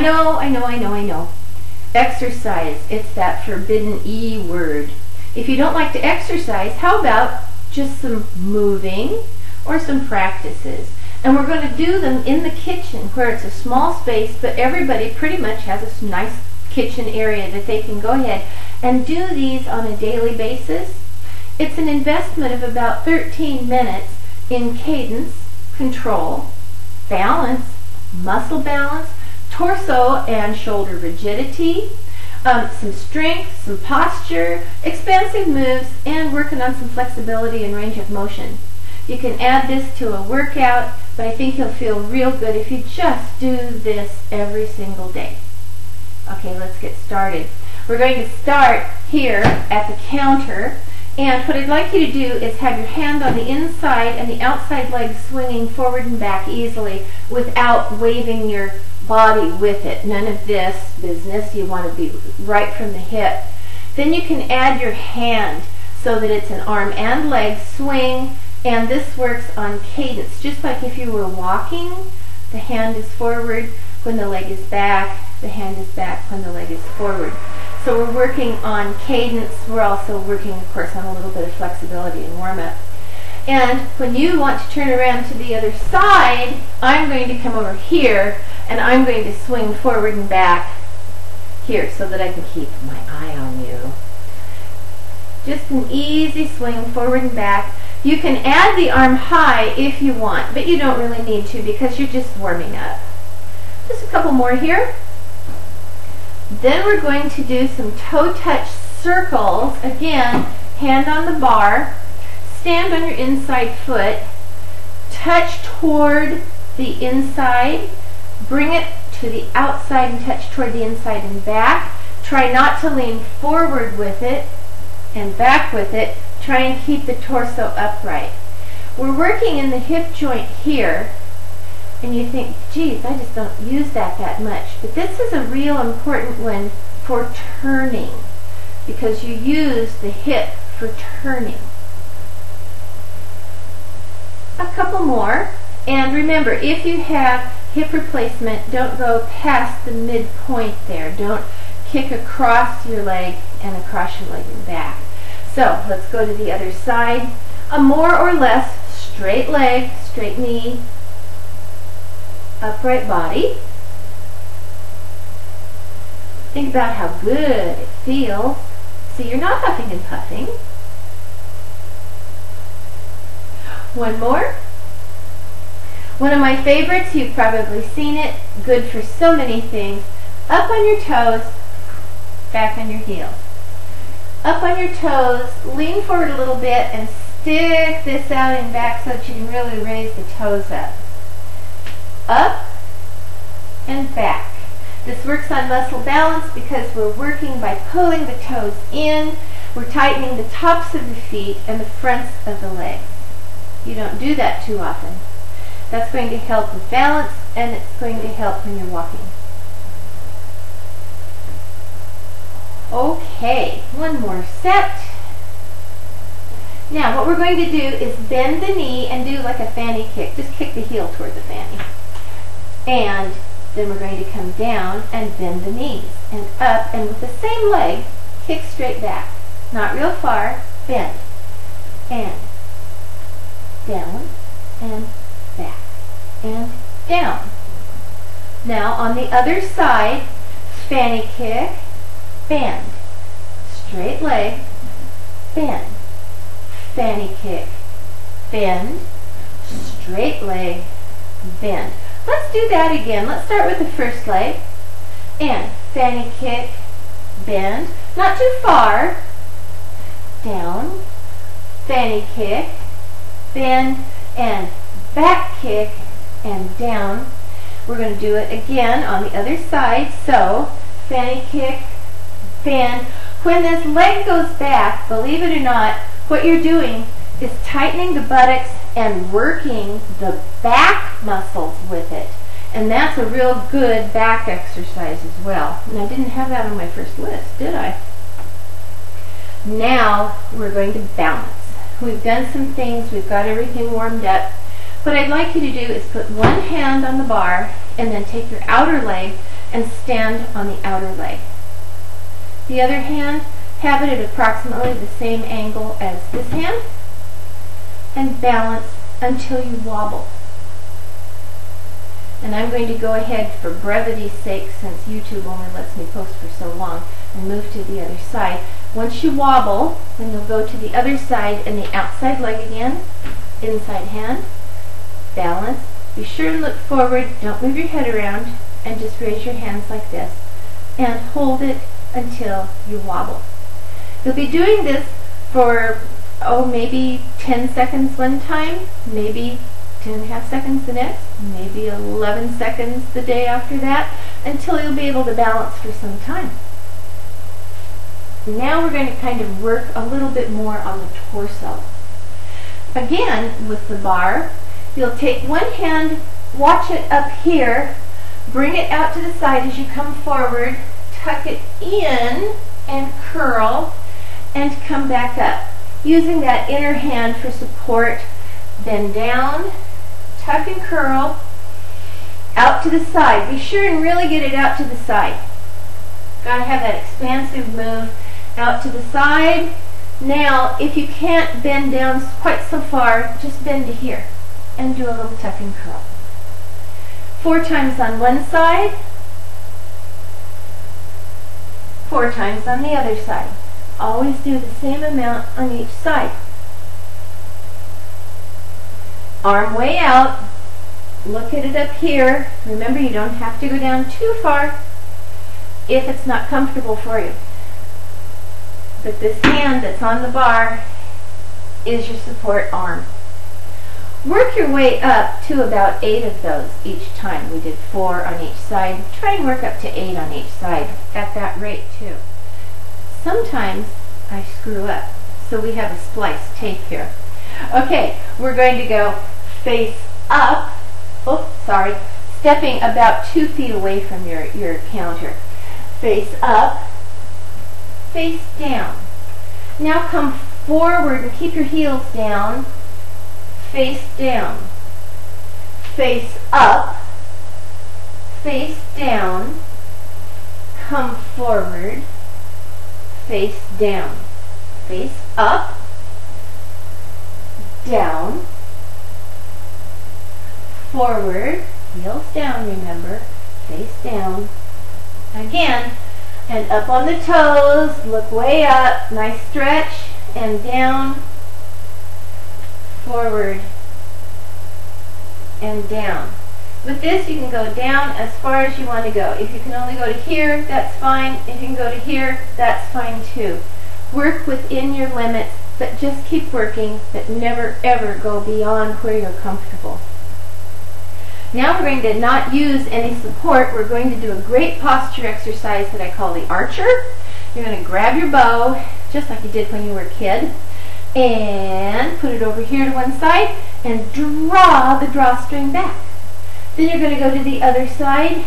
I know. Exercise, it's that forbidden E word. If you don't like to exercise, how about just some moving or some practices? And we're going to do them in the kitchen where it's a small space, but everybody pretty much has a nice kitchen area that they can go ahead and do these on a daily basis. It's an investment of about 13 minutes in cadence, control, balance, muscle balance, torso and shoulder rigidity, some strength, some posture, expansive moves, and working on some flexibility and range of motion. You can add this to a workout, but I think you'll feel real good if you just do this every single day. Okay, let's get started. We're going to start here at the counter, and what I'd like you to do is have your hand on the inside and the outside leg swinging forward and back easily without waving your body with it. None of this business. You want to be right from the hip. Then you can add your hand so that it's an arm and leg swing, and this works on cadence. Just like if you were walking, the hand is forward when the leg is back, the hand is back when the leg is forward. So we're working on cadence. We're also working, of course, on a little bit of flexibility and warm-up. And when you want to turn around to the other side, I'm going to come over here and I'm going to swing forward and back here so that I can keep my eye on you. Just an easy swing forward and back. You can add the arm high if you want, but you don't really need to because you're just warming up. Just a couple more here. Then we're going to do some toe touch circles. Again, hand on the bar, stand on your inside foot, touch toward the inside, bring it to the outside and touch toward the inside and back. Try not to lean forward with it and back with it. Try and keep the torso upright. We're working in the hip joint here, and you think, geez, I just don't use that much. But this is a real important one for turning, because you use the hip for turning. A couple more. And remember, if you have hip replacement, don't go past the midpoint there. Don't kick across your leg and across your leg and back. So let's go to the other side. A more or less straight leg, straight knee, upright body. Think about how good it feels. See, you're not huffing and puffing. One more. One of my favorites, you've probably seen it, good for so many things. Up on your toes, back on your heels. Up on your toes, lean forward a little bit and stick this out and back so that you can really raise the toes up. Up and back. This works on muscle balance because we're working by pulling the toes in. We're tightening the tops of the feet and the fronts of the legs. You don't do that too often. That's going to help with balance, and it's going to help when you're walking. Okay, one more set. Now what we're going to do is bend the knee and do like a fanny kick. Just kick the heel toward the fanny. And then we're going to come down and bend the knees and up, and with the same leg, kick straight back. Not real far, bend. And down and back and down. Now on the other side, fanny kick, bend, straight leg, bend, fanny kick, bend, straight leg, bend. Let's do that again. Let's start with the first leg. And fanny kick, bend, not too far, down, fanny kick, bend, and back kick, and down. We're going to do it again on the other side. So, fanny kick, bend. When this leg goes back, believe it or not, what you're doing is tightening the buttocks and working the back muscles with it. And that's a real good back exercise as well. And I didn't have that on my first list, did I? Now we're going to balance. We've done some things, we've got everything warmed up. What I'd like you to do is put one hand on the bar and then take your outer leg and stand on the outer leg. The other hand, have it at approximately the same angle as this hand, and balance until you wobble. And I'm going to go ahead, for brevity's sake, since YouTube only lets me post for so long, and move to the other side. Once you wobble, then you'll go to the other side and the outside leg again, inside hand, balance. Be sure and look forward, don't move your head around, and just raise your hands like this, and hold it until you wobble. You'll be doing this for, maybe 10 seconds one time, maybe 10.5 seconds the next, maybe 11 seconds the day after that, until you'll be able to balance for some time. Now we're going to kind of work a little bit more on the torso. Again, with the bar, you'll take one hand, watch it up here, bring it out to the side as you come forward, tuck it in and curl, and come back up. Using that inner hand for support, bend down, tuck and curl, out to the side. Be sure and really get it out to the side. Got to have that expansive move out to the side. Now, if you can't bend down quite so far, just bend to here and do a little tuck and curl. 4 times on one side, 4 times on the other side. Always do the same amount on each side. Arm way out, look at it up here. Remember, you don't have to go down too far if it's not comfortable for you. But this hand that's on the bar is your support arm. Work your way up to about 8 of those each time. We did 4 on each side. Try and work up to 8 on each side at that rate too. Sometimes I screw up, so we have a splice tape here. Okay, we're going to go face up, stepping about 2 feet away from your counter. Face up, face down. Now come forward and keep your heels down, face down. Face up, face down, come forward, face down. Face up, down, forward, heels down, remember, face down, again, and up on the toes, look way up, nice stretch, and down, forward, and down. With this, you can go down as far as you want to go. If you can only go to here, that's fine. If you can go to here, that's fine too. Work within your limits, but just keep working, but never ever go beyond where you're comfortable. Now we're going to not use any support. We're going to do a great posture exercise that I call the archer. You're going to grab your bow, just like you did when you were a kid, and put it over here to one side, and draw the drawstring back. Then you're going to go to the other side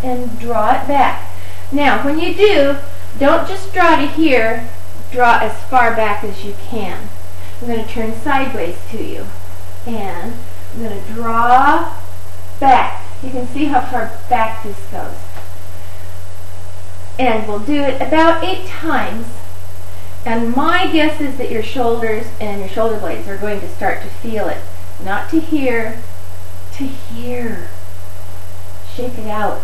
and draw it back. Now, when you do, don't just draw to here, draw as far back as you can. I'm going to turn sideways to you, and I'm going to draw back. You can see how far back this goes. And we'll do it about 8 times. And my guess is that your shoulders and your shoulder blades are going to start to feel it. Not to here, to here. Shake it out.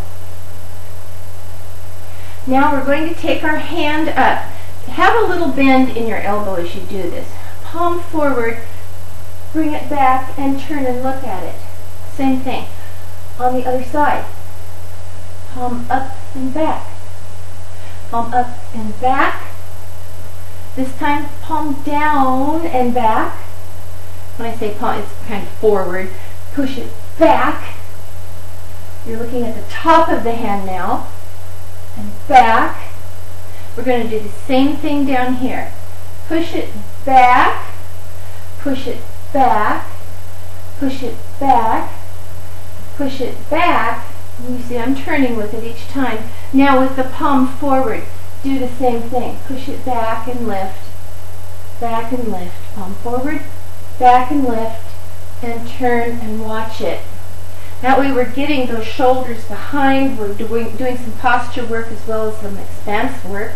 Now we're going to take our hand up. Have a little bend in your elbow as you do this. Palm forward, bring it back, and turn and look at it. Same thing. On the other side. Palm up and back. Palm up and back. This time, palm down and back. When I say palm, it's kind of forward. Push it back. You're looking at the top of the hand now. And back. We're going to do the same thing down here. Push it back. Push it back. Push it back. Push it back. And you see I'm turning with it each time. Now with the palm forward, do the same thing. Push it back and lift. Back and lift. Palm forward, back and lift, and turn and watch it. That way we're getting those shoulders behind. We're doing some posture work as well as some expanse work.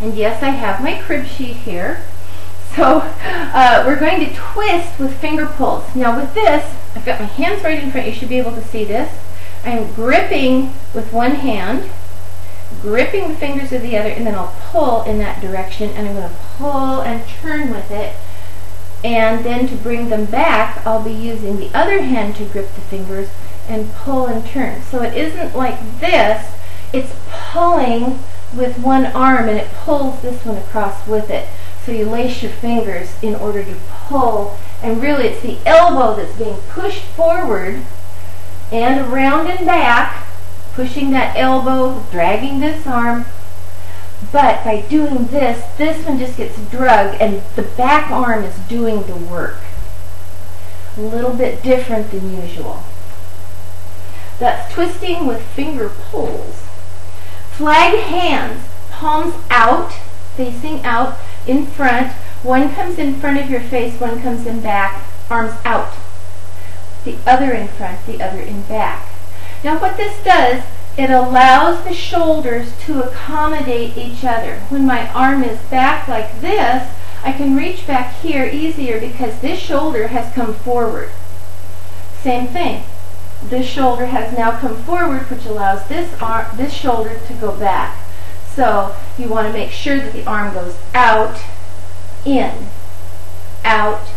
And yes, I have my crib sheet here. So we're going to twist with finger pulls. Now with this, I've got my hands right in front. You should be able to see this. I'm gripping with one hand, gripping the fingers of the other, and then I'll pull in that direction, and I'm going to pull and turn with it. And then to bring them back, I'll be using the other hand to grip the fingers and pull and turn. So it isn't like this, it's pulling with one arm and it pulls this one across with it. So you lace your fingers in order to pull, and really it's the elbow that's being pushed forward and around and back, pushing that elbow, dragging this arm. But by doing this, this one just gets drug and the back arm is doing the work. A little bit different than usual. That's twisting with finger pulls. Flag hands, palms out, facing out, in front. One comes in front of your face, one comes in back, arms out. The other in front, the other in back. Now what this does, it allows the shoulders to accommodate each other. When my arm is back like this, I can reach back here easier because this shoulder has come forward. Same thing. This shoulder has now come forward, which allows this shoulder to go back. So you want to make sure that the arm goes out, in, out,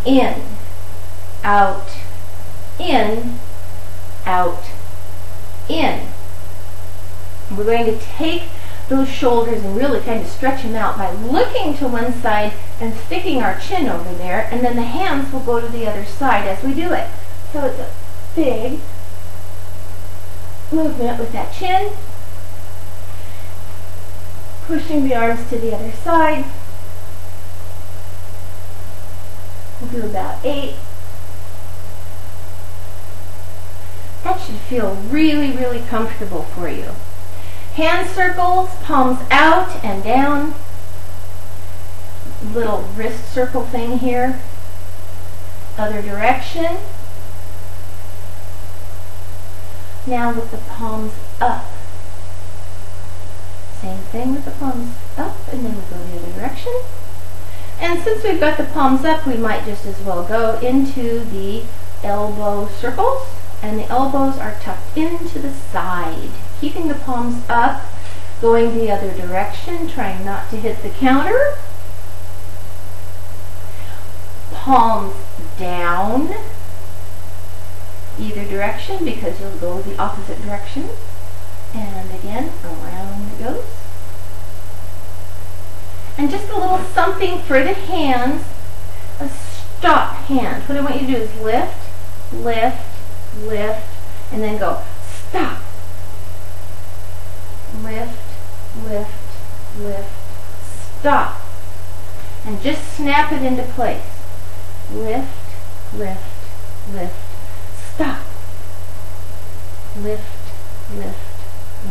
in, out, in, out, in. We're going to take those shoulders and really kind of stretch them out by looking to one side and sticking our chin over there, and then the hands will go to the other side as we do it. So it's a big movement with that chin, pushing the arms to the other side. We'll do about 8. That should feel really, really comfortable for you. Hand circles, palms out and down. Little wrist circle thing here. Other direction. Now with the palms up. Same thing with the palms up, and then we'll go the other direction. And since we've got the palms up, we might just as well go into the elbow circles. And the elbows are tucked into the side. Keeping the palms up, going the other direction, trying not to hit the counter. Palms down, either direction, because you'll go the opposite direction. And again, around it goes. And just a little something for the hands, a stop hand. What I want you to do is lift, lift, lift, and then go stop. Lift, lift, lift, stop. And just snap it into place. Lift, lift, lift, stop. Lift, lift,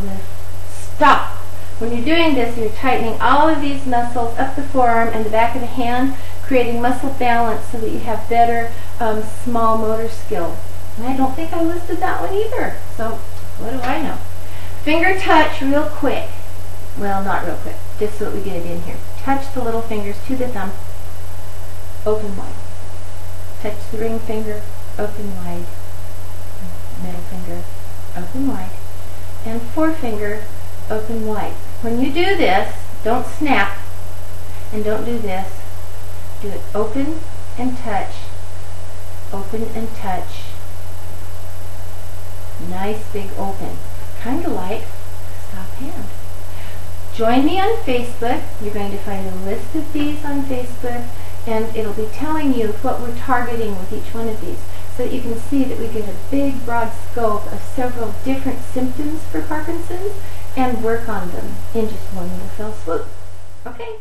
lift, stop. When you're doing this, you're tightening all of these muscles up the forearm and the back of the hand, creating muscle balance so that you have better small motor skill. And I don't think I listed that one either, so what do I know? Finger touch real quick. Well, not real quick, just so that we get it in here. Touch the little fingers to the thumb, open wide. Touch the ring finger, open wide. Middle finger, open wide. And forefinger, open wide. When you do this, don't snap, and don't do this. Do it open and touch, open and touch. Nice big open. Kind of like stop hand. Join me on Facebook. You're going to find a list of these on Facebook, and it'll be telling you what we're targeting with each one of these, so that you can see that we get a big broad scope of several different symptoms for Parkinson's and work on them in just one little fell swoop. Okay?